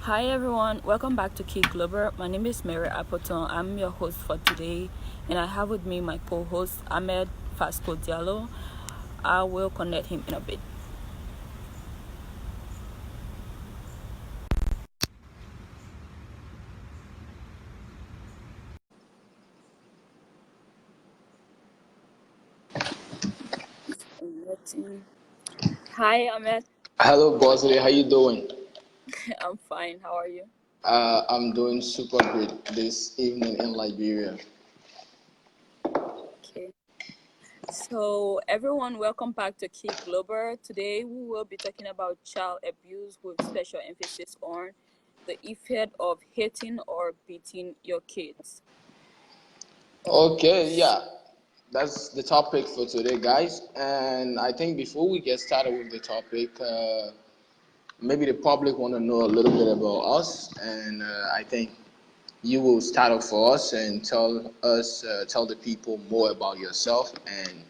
Hi everyone, welcome back to Key Global. My name is Mary Appleton. I'm your host for today, and I have with me my co-host Ahmed Fasco Diallo. I will connect him in a bit. Hi Ahmed, Hello, Bosley. How you doing? I'm fine. How are you? I'm doing super great this evening in Liberia. Okay. So everyone, welcome back to Key Global. Today we will be talking about child abuse with special emphasis on the effect of hitting or beating your kids. Okay, yeah, that's the topic for today, guys. And I think before we get started with the topic, maybe the public want to know a little bit about us, and I think you will start off for us and tell the people more about yourself, and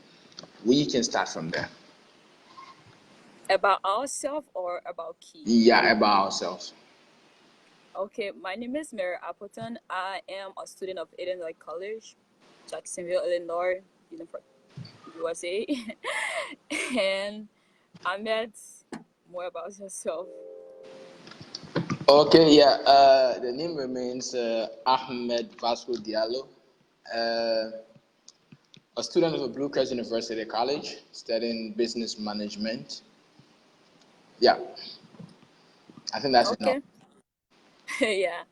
we can start from there. About ourselves or about Key? Yeah, about ourselves. Okay, my name is Mary Appleton. I am a student of Illinois College, Jacksonville, Illinois, USA. And Ahmed, more about yourself. Okay, yeah. The name remains Ahmed Vasco Diallo. Uh, a student of Blue Crest University College, studying business management. Yeah, I think that's enough. Okay, yeah.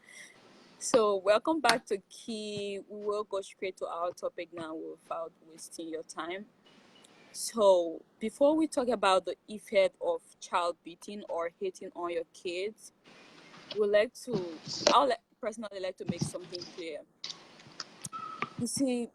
So, welcome back to Key. We will go straight to our topic now without wasting your time. So, before we talk about the effect of child beating or hitting on your kids, we like to, personally like to make something clear. You see,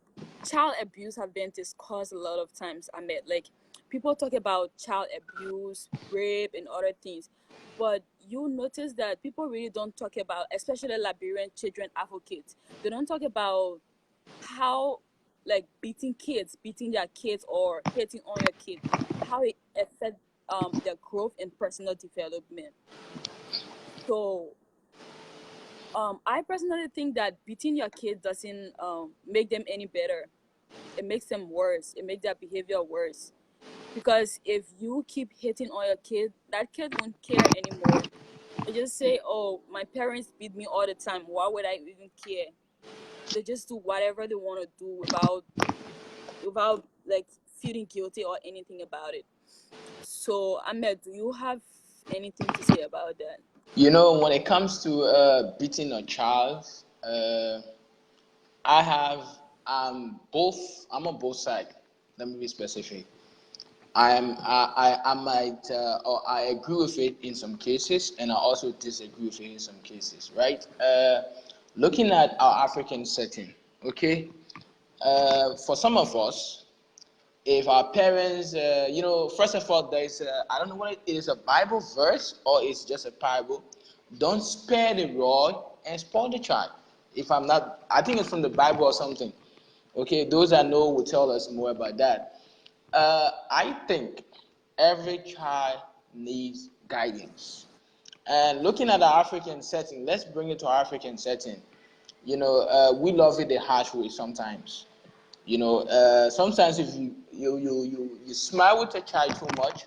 child abuse have been discussed a lot of times. Like people talk about child abuse, rape, and other things, but you notice that people really don't talk about, especially Liberian children advocates. They don't talk about how, like, beating their kids or hitting on your kids, how it affects their growth and personal development. So I personally think that beating your kids doesn't make them any better. It makes them worse. It makes their behavior worse. Because if you keep hitting on your kid, that kid won't care anymore. They just say, "Oh, my parents beat me all the time. Why would I even care?" They just do whatever they want to do without like feeling guilty or anything about it. So, Ahmed, do you have anything to say about that? When it comes to beating a child, uh, I have both. I'm on both sides. Let me be specific. I might or I agree with it in some cases, and I also disagree with it in some cases. Right? Looking at our African setting, okay. For some of us, if our parents, first of all, there's I don't know what it is, a Bible verse or it's just a parable. Don't spare the rod and spoil the child. If I'm not, I think it's from the Bible or something. Okay, those that know will tell us more about that. I think every child needs guidance. And looking at the African setting, let's bring it to our African setting. We love it the harsh way sometimes. Sometimes if you smile with a child too much,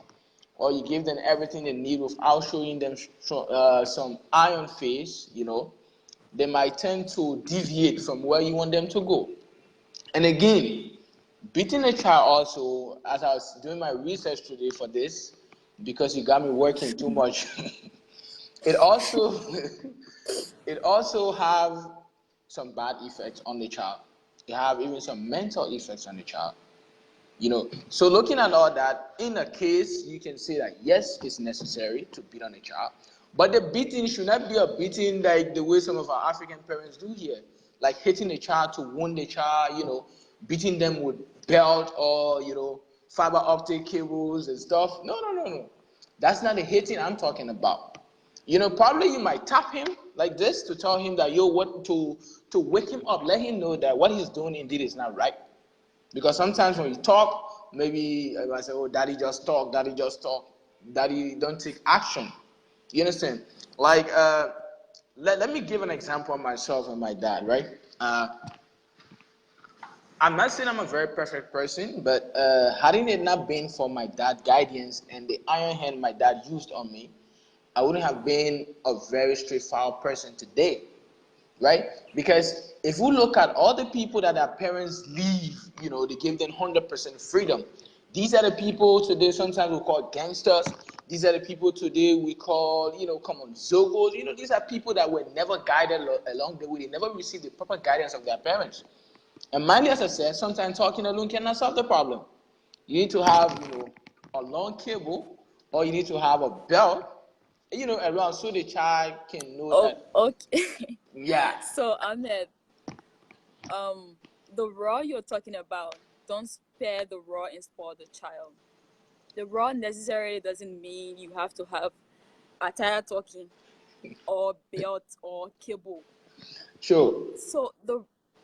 or you give them everything they need without showing them some iron face, they might tend to deviate from where you want them to go. And again, beating a child also, as I was doing my research today for this, because you got me working too much, it also it also have some bad effects on the child. It have even some mental effects on the child. So looking at all that, in a case, you can say that yes, it's necessary to beat on a child, but the beating should not be a beating like the way some of our African parents do here, like hitting a child to wound the child, beating them with belt or fiber optic cables and stuff. No, no, no, no. That's not the hitting I'm talking about. Probably you might tap him like this to tell him that what to wake him up, let him know that what he's doing indeed is not right. Because sometimes when you talk, maybe I say, "Oh, daddy just talk, daddy just talk, daddy don't take action." You understand? Like let me give an example of myself and my dad, right? I'm not saying I'm a very perfect person, but hadn't it not been for my dad guidance and the iron hand my dad used on me, I wouldn't have been a very straightforward person today, right? Because if we look at all the people that our parents leave, they give them 100% freedom. These are the people today sometimes we call gangsters. These are the people today we call, come on, zogos. These are people that were never guided along the way. They never received the proper guidance of their parents. And mind you, as I said, sometimes talking alone cannot solve the problem. You need to have, a long cable, or you need to have a belt, around so the child can know Oh, that. okay. Yeah, So Ahmed, the raw you're talking about, don't spare the raw and spoil the child. The raw necessarily doesn't mean you have to have attire talking or belt or cable. sure, So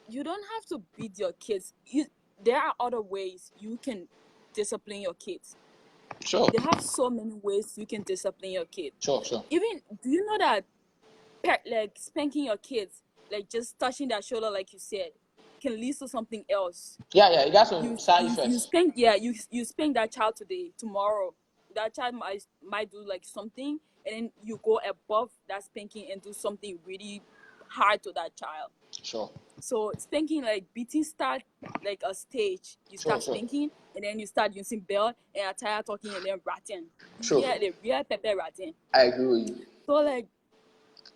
you don't have to beat your kids. There are other ways you can discipline your kids. sure, They have so many ways you can discipline your kid. sure. Even, do you know that like spanking your kids, like just touching their shoulder, like you said, can lead to something else. Yeah, it got You some side you effects. spank you spank that child today, tomorrow that child might do like something, and then you go above that spanking and do something really hard to that child. Sure, So spanking, like beating, start like a stage. You sure, start sure, spanking, and then you start using belt and attire talking, and then ratting. sure. Yeah, the real pepper ratting. I agree with you. So like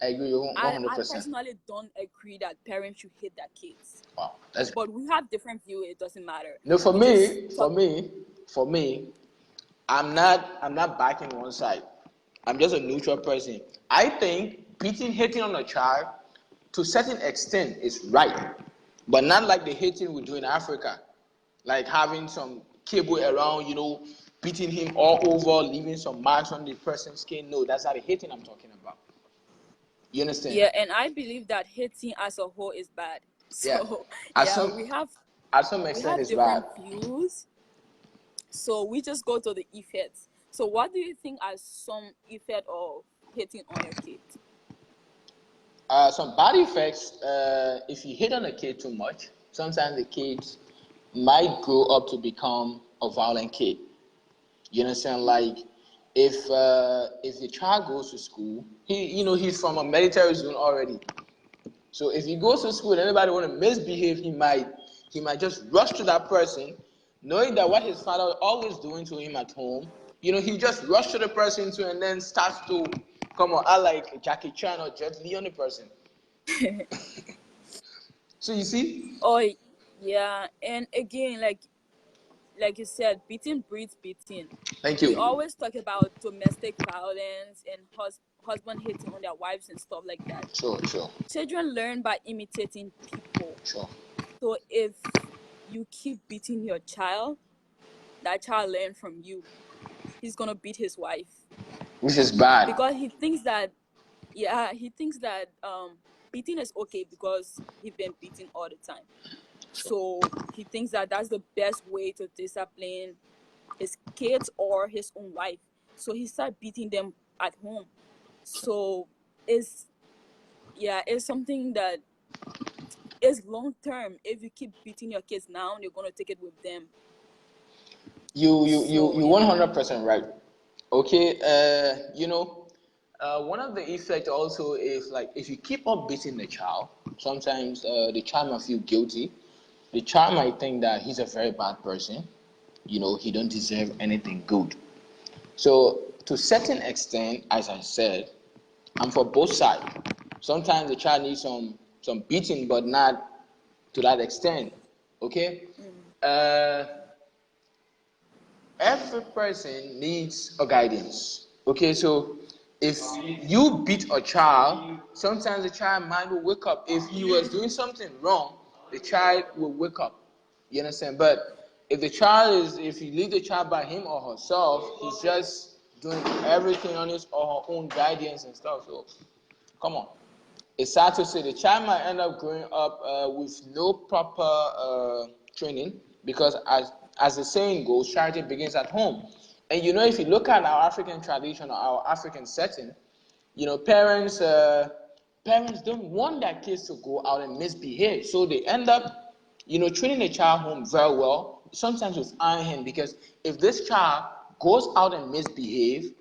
I agree with you I 100%. personally don't agree that parents should hit their kids. Wow, that's But we have different view. It doesn't matter. no for We just me. For talk. me, for me. I'm not backing one side. I'm just a neutral person. I think hitting on a child to a certain extent is right, but not like the hitting we do in Africa, like having some cable around, beating him all over, leaving some marks on the person's skin. No, that's not the hitting I'm talking about. You understand? Yeah, and I believe that hitting as a whole is bad. Yeah. So At yeah, some at some we extent, have it's bad. different views. So we just go to the effects. So what do you think are some effect of hitting on your kids? Some bad effects. If you hit on a kid too much, sometimes the kids might grow up to become a violent kid. You understand? Like if the child goes to school, he's from a military zone already. So if he goes to school and anybody want to misbehave, he might just rush to that person, knowing that what his father always doing to him at home. He just rush to the person too, and then starts to come on, I like Jackie Chan or Jet Li on the person. So you see, Oh yeah, and again, like you said, beating breeds beating. thank We you. always talk about domestic violence and husband hitting on their wives and stuff like that. Sure, sure, Children learn by imitating people. sure. So if you keep beating your child, that child learn from you. He's gonna beat his wife Which is bad. because he thinks that beating is okay because he's been beaten all the time. So he thinks that that's the best way to discipline his kids or his own wife. So he start beating them at home. So it's something that is long term. If you keep beating your kids now, you're gonna take it with them. So You yeah. 100% right. Okay, one of the effects also is like if you keep on beating the child, sometimes the child might feel guilty. The child might think that he's a very bad person. He don't deserve anything good. So to a certain extent, as I said, I'm for both sides. Sometimes the child needs some beating, but not to that extent. Okay. Uh, every person needs a guidance. Okay, so if you beat a child, sometimes the child mind will wake up. If he was doing something wrong, the child will wake up. You understand? But if you leave the child by him or herself, he's just doing everything on his or her own guidance and stuff. So come on. It's sad to say the child might end up growing up with no proper training because as the saying goes, charity begins at home. And if you look at our African tradition or our African setting, parents parents don't want their kids to go out and misbehave. So they end up, training the child home very well, sometimes with iron hand, because if this child goes out and misbehave,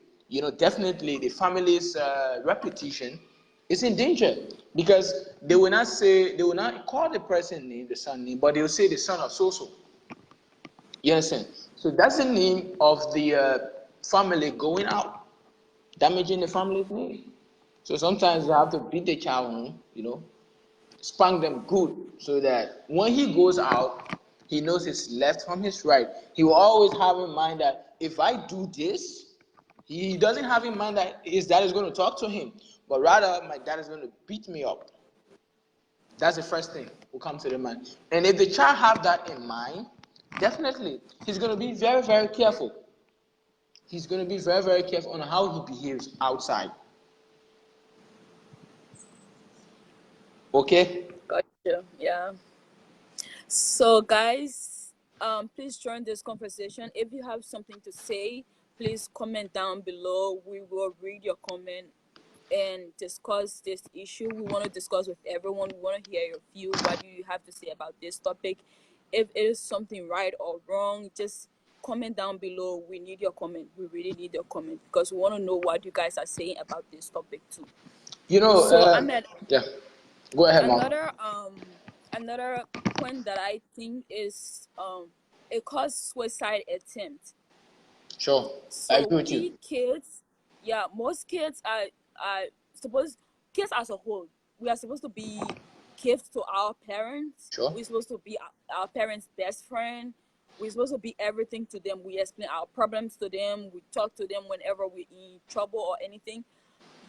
definitely the family's reputation is in danger, because they will not call the person name, the son name, but they will say the son of so-so. You understand? So that's the name of the family going out, damaging the family's name. So sometimes you have to beat the child home, spank them good, so that when he goes out, he knows his left from his right. He will always have in mind that if I do this, he doesn't have in mind that his dad is going to talk to him, but rather my dad is going to beat me up. That's the first thing will come to the mind. And if the child have that in mind, definitely he's going to be very, very careful. He's going to be very, very careful on how he behaves outside. Okay? Gotcha. Yeah. So, guys, please join this conversation. If you have something to say, please comment down below. We will read your comment and discuss this issue. We want to discuss with everyone. We want to hear your view. What do you have to say about this topic? If it is something right or wrong, just comment down below. We need your comment. We really need your comment, because we want to know what you guys are saying about this topic too. So Ahmed, yeah. Go ahead, Mom. Another point that I think is it caused suicide attempt. Sure. So I agree with you. kids, yeah, most kids are supposed, kids as a whole, we are supposed to be gifts to our parents. Sure. We're supposed to be our parents' best friend. We're supposed to be everything to them. We explain our problems to them. We talk to them whenever we're in trouble or anything.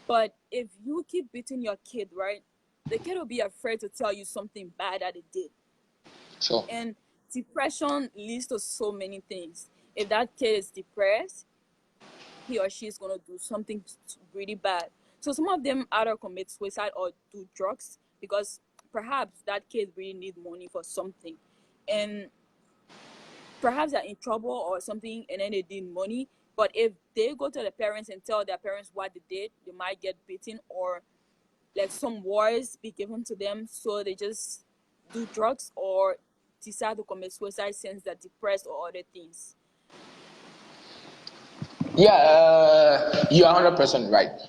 But if you keep beating your kid, right, the kid will be afraid to tell you something bad that they did. Sure. And depression leads to so many things. If that kid is depressed, he or she is going to do something really bad. So some of them either commit suicide or do drugs, because perhaps that kid really need money for something. And perhaps they're in trouble or something, and then they need money. But if they go to the parents and tell their parents what they did, they might get beaten, or like some words be given to them, so they just do drugs or decide to commit suicide since they're depressed or other things. Yeah, you're 100% right.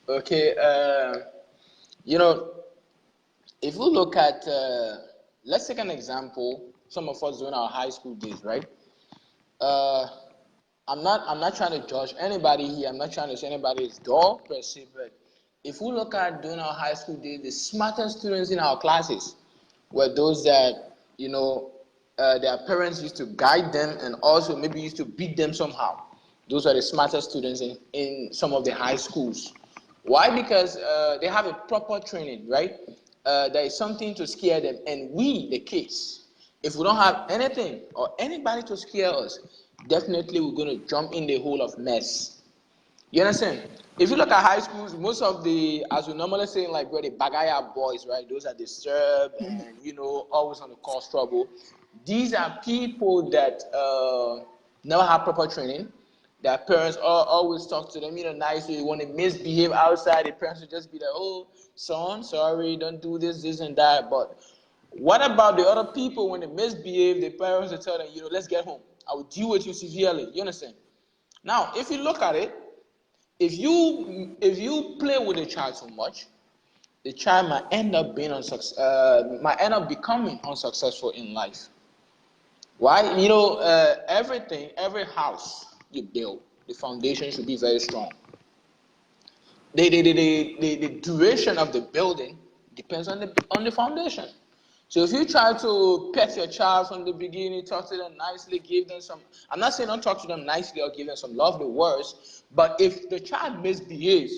Okay, if we look at, let's take an example. Some of us during our high school days, right? I'm not trying to judge anybody here. I'm not trying to say anybody is dull per se, but if we look at during our high school days, the smartest students in our classes were those that their parents used to guide them and also maybe used to beat them somehow. Those are the smartest students in some of the high schools. Why? Because they have a proper training, right? There is something to scare them, and we, the kids, if we don't have anything or anybody to scare us, definitely we're going to jump in the hole of mess. You understand? If you look at high schools, most of the, as we normally say, like where the bagaya boys, right? Those are disturbed and always on the cause trouble. These are people that never have proper training. Their parents always talk to them, nicely. When they misbehave outside, the parents will just be like, "Oh, son, sorry, don't do this, this, and that." But what about the other people when they misbehave? The parents will tell them, let's get home. I will deal with you severely. You understand? Now, if you look at it, if you play with a child too much, the child might end up becoming unsuccessful in life. Why? Every house you build, the foundation should be very strong. The duration of the building depends on the foundation. So if you try to pet your child from the beginning, talk to them nicely, give them some, I'm not saying don't talk to them nicely or give them some lovely words, but if the child misbehaves,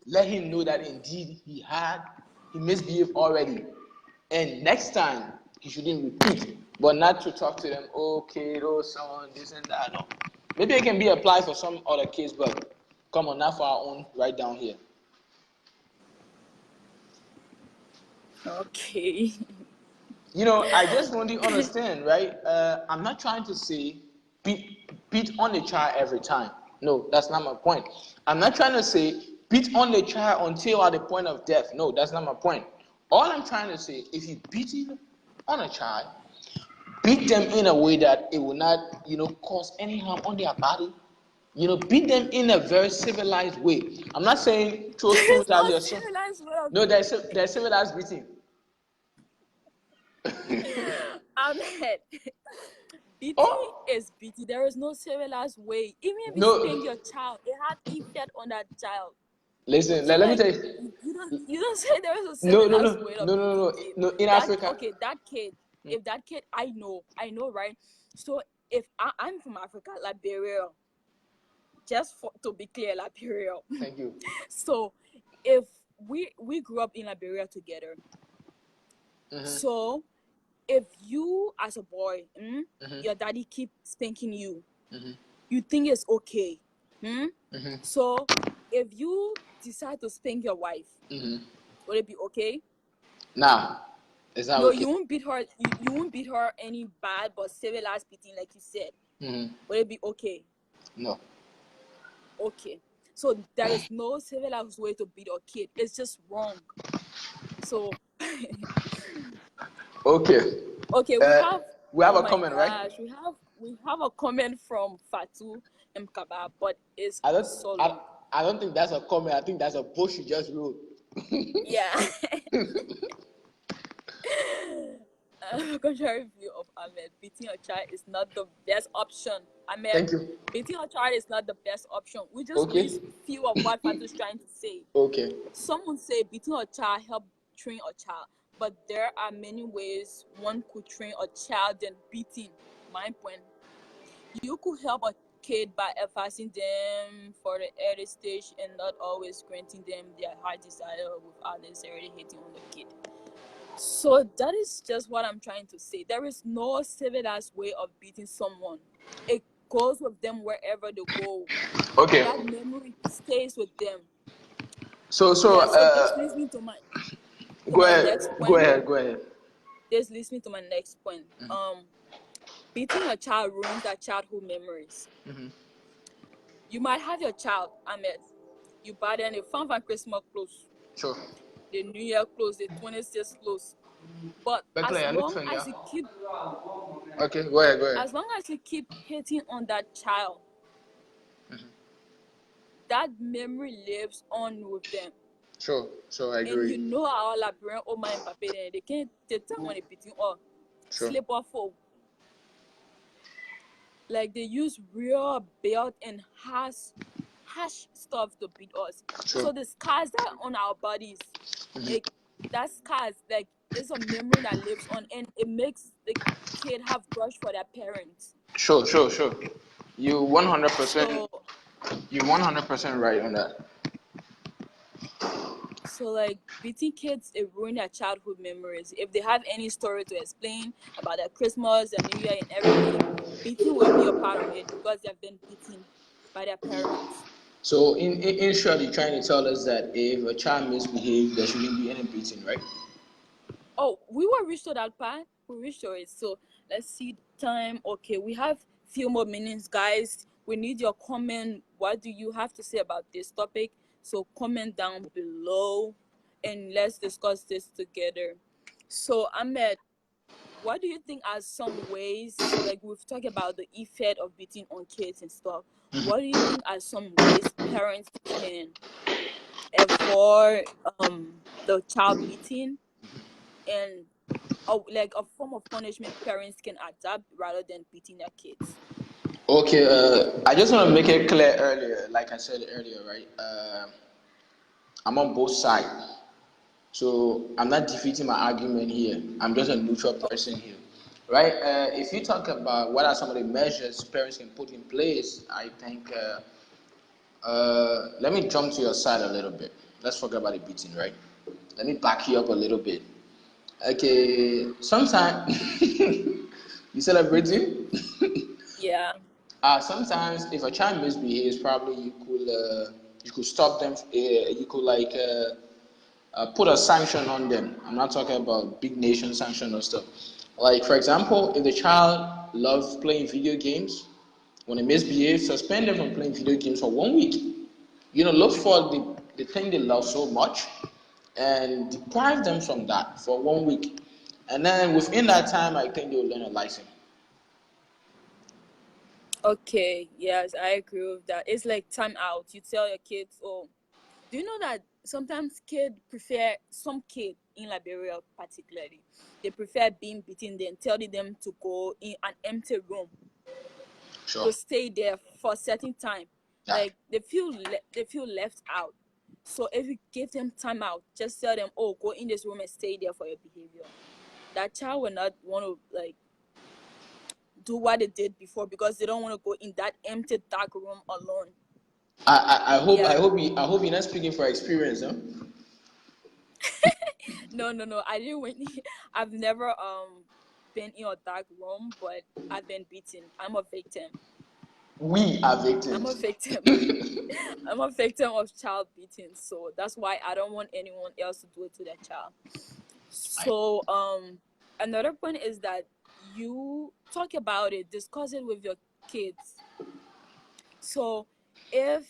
let him know that indeed he misbehaved already. And next time, he shouldn't repeat, but not to talk to them, okay, son, this and that. No. Maybe it can be applied for some other case, but come on, not for our own right down here. Okay. I just want you to understand, right? I'm not trying to say beat on the child every time. No, that's not my point. I'm not trying to say beat on the child until at the point of death. No, that's not my point. All I'm trying to say, if you beating on a child, beat them in a way that it will not, cause any harm on their body. Beat them in a very civilized way. I'm not saying throw There stones is no at your son. civilized way of No, there's civilized beating. Ahmed. Beating Oh is beating. There is no civilized way. Even if you no, spank your child, it has effect on that child. listen. So Let me like tell you. you don't say there is a No, no, civilized no, way of no, no, beating no, kid. no. In That Africa, okay, that kid, if that kid I know, right? So if I'm from Africa, Liberia, just to be clear, Liberia. thank you. So if we grew up in Liberia together, so if you as a boy, your daddy keep spanking you, you think it's okay. So if you decide to spank your wife, would it be okay? Now, it's not No, okay. you won't beat her. You won't beat her any bad, but civilized beating, like you said. Would it be okay? No. Okay. So there is no civilized way to beat a kid. It's just wrong. So Okay. okay, We have oh a my comment, right? gosh, we have a comment from Fatu Mkaba, but it's I don't. so I, long. I don't think that's a comment. I think that's a bush you just wrote. Yeah. Contrary view of Ahmed, beating a child is not the best option. Ahmed, Thank you. beating a child is not the best option. We just Okay. feel of what Fatu is trying to say. Okay. Someone say beating a child help train a child, but there are many ways one could train a child than beating. My point. You could help a kid by advising them for the early stage and not always granting them their heart desire without necessarily hitting on the kid. So that is just what I'm trying to say. There is no civilized way of beating someone. It goes with them wherever they go. Okay. That memory stays with them. So Yeah, so this leads me to my go next ahead. point. Go ahead. This leads me to my next point. Beating a child ruins their childhood memories. You might have your child, Ahmed. You buy them a fun Christmas clothes. Sure. The New Year clothes, the 26th clothes. But as long as you keep Okay, go ahead. as long as you keep hitting on that child, that memory lives on with them. Sure, I And agree. you know how Liberian old man and papa they can't take time when they beating or slip off for. Like they use real belt and harsh stuff to beat us. Sure. So the scars that are on our bodies, like that scars, like it's a memory that lives on, and it makes the kid have grudge for their parents. Sure. You 100%. You're 100% right on that. So like beating kids, it ruin their childhood memories. If they have any story to explain about their Christmas, their New Year, and everything, beating will be a part of it because they've been beaten by their parents. So in short, you're trying to tell us that if a child misbehaves, there shouldn't be any beating, right? Oh, we were reached to that part. We reached to it. So let's see the time. Okay, we have few more minutes, guys. We need your comment. What do you have to say about this topic? So comment down below and let's discuss this together. So Ahmed, what do you think are some ways, like we've talked about the effect of beating on kids and stuff, what do you think are some ways parents can avoid the child beating and like a form of punishment parents can adapt rather than beating their kids? Okay, I just want to make it clear earlier, like I said earlier, right? I'm on both sides. So I'm not defeating my argument here. I'm just a neutral person here. Right? If you talk about what are some of the measures parents can put in place, I think, let me jump to your side a little bit. Let's forget about the beating, right? Let me back you up a little bit. Okay, sometimes, you celebrating? Yeah. Sometimes if a child misbehaves, probably you could stop them. You could put a sanction on them. I'm not talking about big nation sanction or stuff. Like for example, if the child loves playing video games, when they misbehave, suspend them from playing video games for 1 week. Look for the thing they love so much, and deprive them from that for 1 week. And then within that time, I think they'll learn a lesson. Okay, yes, I agree with that. It's like time out. You tell your kids, oh, do you know that sometimes some kid in Liberia particularly, they prefer being beaten than telling them to go in an empty room Sure. to stay there for a certain time. Yeah. Like they feel left out. So if you give them time out, just tell them, oh, go in this room and stay there for your behavior. That child will not want to like do what they did before because they don't want to go in that empty dark room alone. I hope Yeah. I hope you're not speaking for experience, huh? No. I didn't win. I've never been in a dark room, but I've been beaten. I'm a victim. We are I'm a victims. victim. I'm a victim of child beating, so that's why I don't want anyone else to do it to their child. So another point is that you talk about it, discuss it with your kids. So if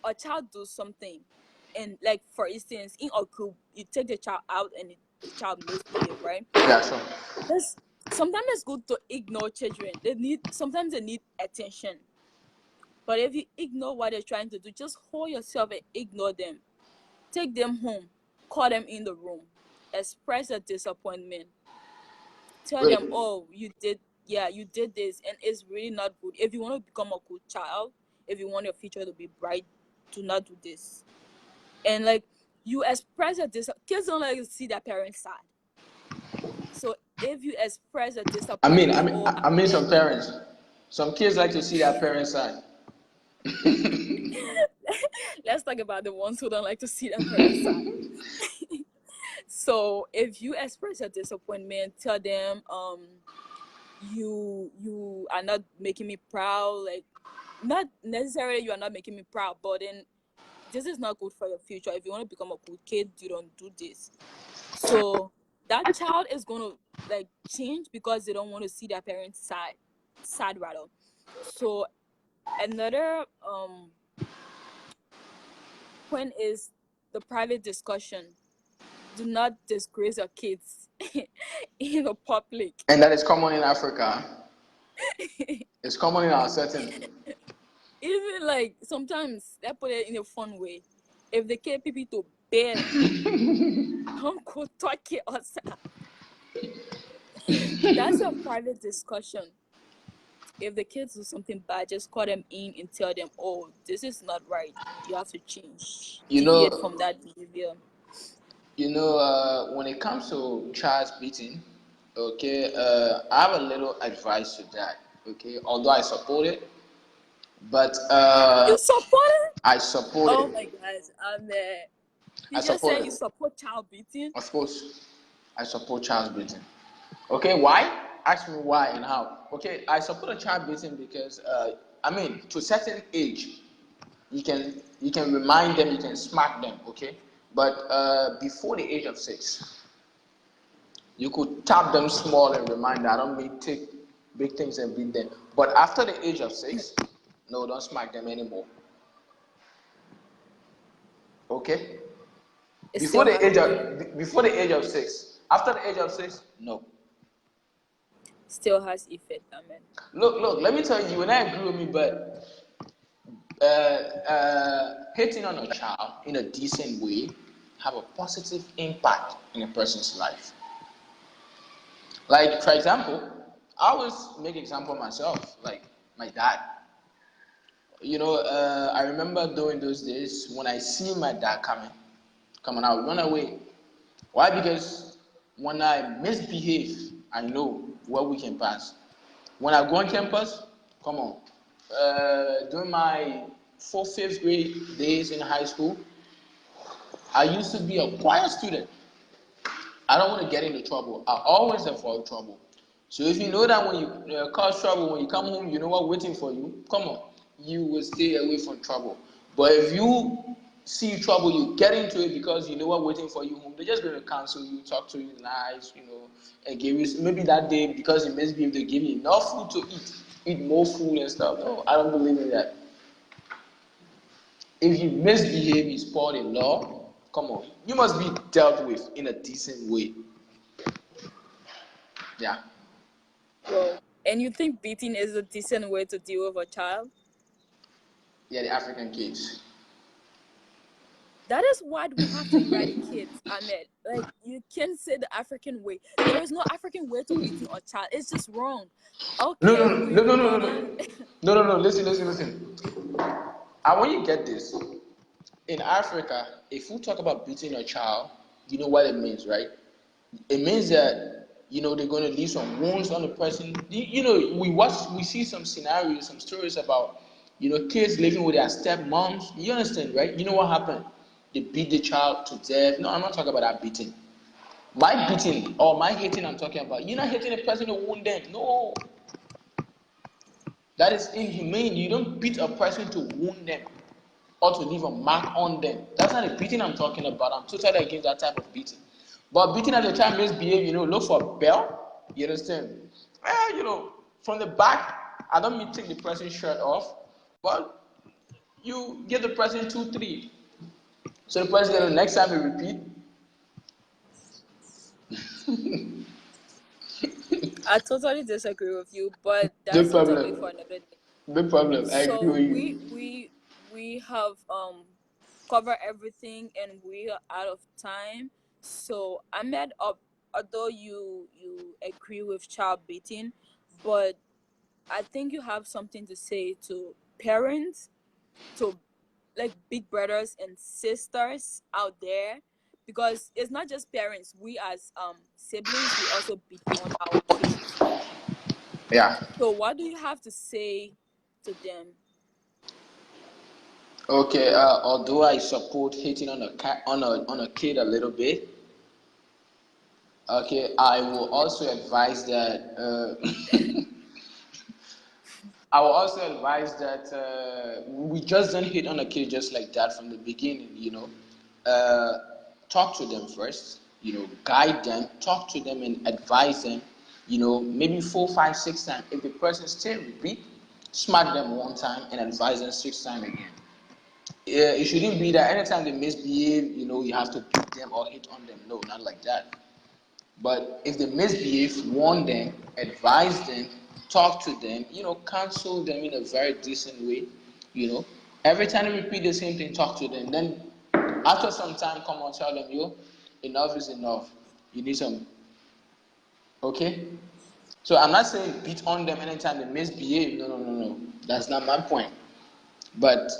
a child does something, and like for instance in a group you take the child out and the child misbehave, right? Yeah, sure. Sometimes it's good to ignore children. Sometimes they need attention, but if you ignore what they're trying to do, just hold yourself and ignore them. Take them home, call them in the room, express a disappointment, tell Wait. them, oh, you did this and it's really not good. If you want to become a good child, if you want your future to be bright, do not do this. And like you express your kids don't like to see their parents sad. So if you express a disappointment or I mean, some anger, parents, some kids like to see their parents side. let's talk about the ones who don't like to see their parents sad. So if you express your disappointment, tell them you are not making me proud, like not necessarily you are not making me proud, but then this is not good for your future. If you want to become a good kid, you don't do this. So that child is going to like change because they don't want to see their parents sad rather. So another point is the private discussion. Do not disgrace your kids in the public. And that is common in Africa. It's common in our setting. Even like sometimes they put it in a fun way. If the kid people to bed, don't go talk it outside. That's a private discussion. If the kids do something bad, just call them in and tell them, oh, this is not right. You have to change. You Deviate know, from that behavior. when it comes to child beating, okay, I have a little advice to that. Okay, although I support it, but You support it? I support Oh it. my gosh, I'm I You just support said you it. support child beating? Of course, I support child beating. Okay, why? Ask me why and how. Okay, I support a child beating because I mean, to a certain age, you can remind them, you can smack them. Okay, but before the age of 6, you could tap them small and remind them. I don't mean take big things and beat them. But after the age of 6, no, don't smack them anymore. Okay, It before still the has age effect. of before the age of 6. After the age of 6, no. Still has effect, amen. Look. Let me tell you, you and I agree with me, but hitting on a child in a decent way have a positive impact in a person's life. Like for example, I always make example myself, like my dad. I remember during those days when I see my dad coming out, run away. Why? Because when I misbehave, I know what we can pass. When I go on campus, come on. During my 4th, 5th grade days in high school, I used to be a quiet student. I don't want to get into trouble. I always avoid trouble. So if you know that when you cause trouble, when you come home, you know what waiting for you, come on, you will stay away from trouble. But if you see trouble, you get into it because you know what waiting for you home, they're just going to cancel you, talk to you nice, and give you, maybe that day, because you misbehave, they give you enough food to eat more food and stuff. No, I don't believe in that. If you misbehave, you spoil the law. Come on, you must be dealt with in a decent way. Yeah. Well, and you think beating is a decent way to deal with a child? Yeah, the African kids. That is what we have to eradicate, Ahmed. Like, you can't say the African way. There is no African way to beating a child. It's just wrong. No, no, Okay, no, we've no, no, no, gone. no, no, no, no. Listen, listen, listen. I want you to get this. In Africa, if we talk about beating a child, you know what it means, right? It means that they're going to leave some wounds on the person. We see some scenarios, some stories about kids living with their stepmoms. You understand, right? You know what happened? They beat the child to death. No, I'm not talking about that beating. My beating or my hitting, I'm talking about. You're not hitting a person to wound them. No, that is inhumane. You don't beat a person to wound them or to leave a mark on them. That's not a beating I'm talking about. I'm totally against that type of beating. But beating as a child misbehave, look for a bell. You understand? From the back, I don't mean take the person's shirt off, but you give the person 2, 3. So the person, next time you repeat. I totally disagree with you, but No that's a topic problem. for another day. No problem. I agree So with we you. we we have covered everything, and we are out of time. So Ahmed, although you agree with child beating, but I think you have something to say to parents, to like big brothers and sisters out there, because it's not just parents. We as siblings, we also beat on our kids. Yeah. So what do you have to say to them? Okay. Although I support hitting on a cat on a kid a little bit, okay, I will also advise that. I will also advise that we just don't hit on a kid just like that from the beginning. Talk to them first. Guide them, talk to them, and advise them. Maybe 4, 5, 6 times. If the person still repeat, smack them one time and advise them 6 times again. Yeah, it shouldn't be that anytime they misbehave, you have to beat them or hit on them. No, not like that. But if they misbehave, warn them, advise them, talk to them, counsel them in a very decent way. Every time they repeat the same thing, talk to them. Then after some time, come on, tell them, enough is enough. You need some, okay? So I'm not saying beat on them anytime they misbehave. No, no, no, no. That's not my point. But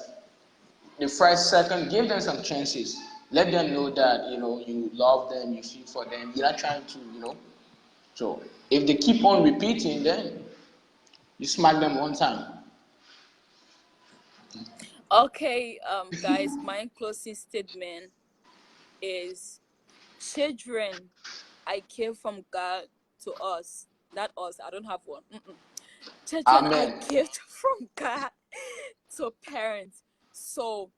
the first, second, give them some chances. Let them know that you love them, you feel for them. You're not trying to. So if they keep on repeating, then you smack them one time. Okay, guys, my closing statement is: children, I came from God to us, not us. I don't have one. Children are Amen. gift from God to parents. So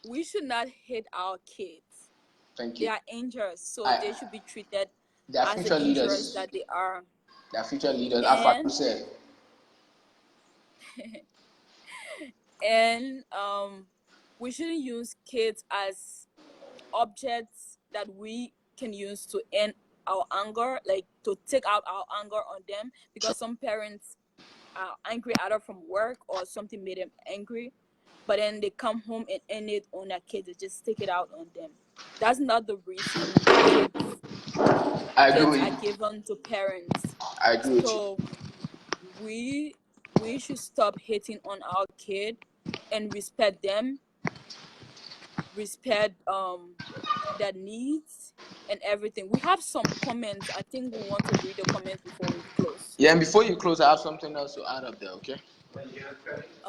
we should not hate our kids. Thank They you. are angels, so I, they should be treated they are as the future angels leaders. that they are. They are future leaders. As Fatu And said. and we shouldn't use kids as objects that we can use to end our anger, like to take out our anger on them, because some parents are angry either from work or something made them angry, but then they come home and end it on their kids. They just take it out on them. That's not the reason I agree kids with are you. given to parents. I agree with you. So we we should stop hating on our kid and respect them, respect their needs and everything. We have some comments. I think we want to read the comments before we close. Yeah, and before you close, I have something else to add up there, okay?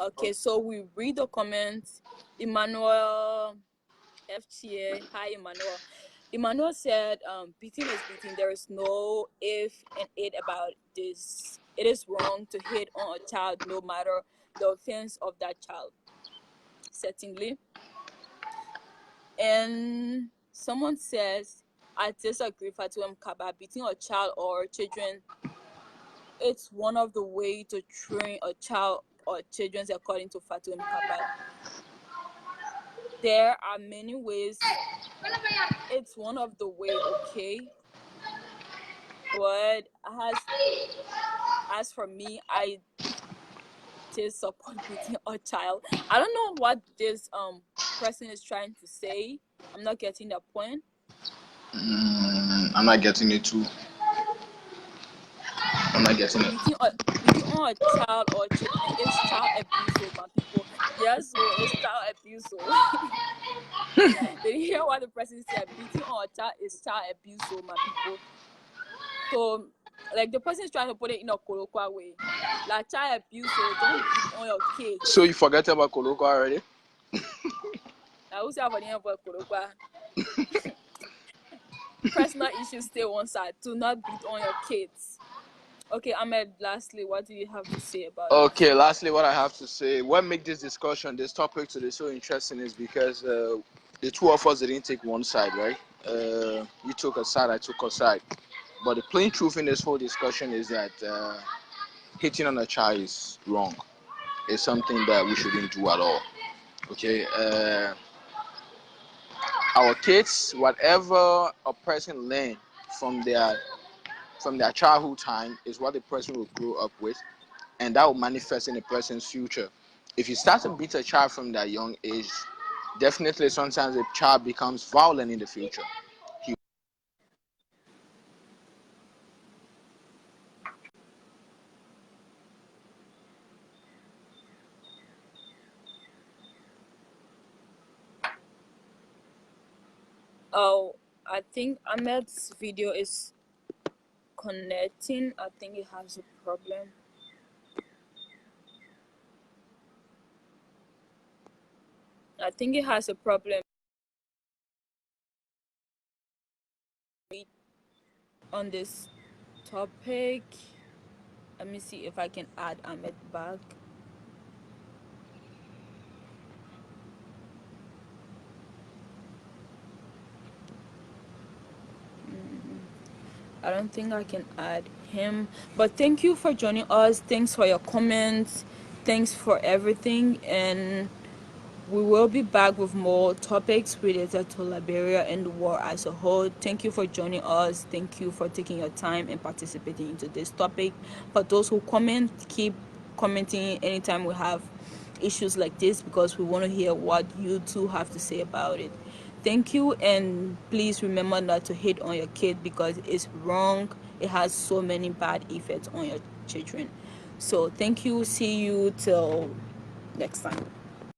Okay, so we read the comments. Emmanuel FTA, hi Emmanuel. Emmanuel said, beating is beating. There is no if and it about this. It is wrong to hit on a child, no matter the offense of that child. Certainly. And someone says, I disagree, Fatou Kaba. Beating a child or children, it's one of the way to train a child or children, according to Fatou Kaba. there are many ways. It's one of the way, okay? But as for me, I just support beating a child. I don't know what this person is trying to say. I'm not getting the point. I'm not getting it too. I'm not getting it. Beating on a child or children is child abuse, so my people. Yes, so it's child abuse. So did you hear what the person said? Beating on a child is child abuse, so my people. So like the person is trying to put it in a colloquial way. Like child abuse, so don't beat on your kids. So you forget about Koloko already? I also have an for colloquial. Personal issues stay one side. Do not beat on your kids. Okay, Ahmed, lastly, what do you have to say about it? Okay, lastly, what I have to say, what makes this discussion, this topic today so interesting is because the two of us didn't take one side, right? You took a side, I took a side. But the plain truth in this whole discussion is that hitting on a child is wrong. It's something that we shouldn't do at all. Okay? Our kids, whatever a person learns from their childhood time is what the person will grow up with, and that will manifest in a person's future. If you start to beat a child from that young age, definitely sometimes the child becomes violent in the future. Oh, I think Ahmed's video is connecting. I think it has a problem. I think it has a problem on this topic. Let me see if I can add Ahmed back. I don't think I can add him, but thank you for joining us. Thanks for your comments. Thanks for everything, and we will be back with more topics related to Liberia and the war as a whole. Thank you for joining us. Thank you for taking your time and participating into this topic. For those who comment, keep commenting anytime we have issues like this, because we want to hear what you two have to say about it. Thank you, and please remember not to hit on your kid because it's wrong. It has so many bad effects on your children. So thank you. See you till next time.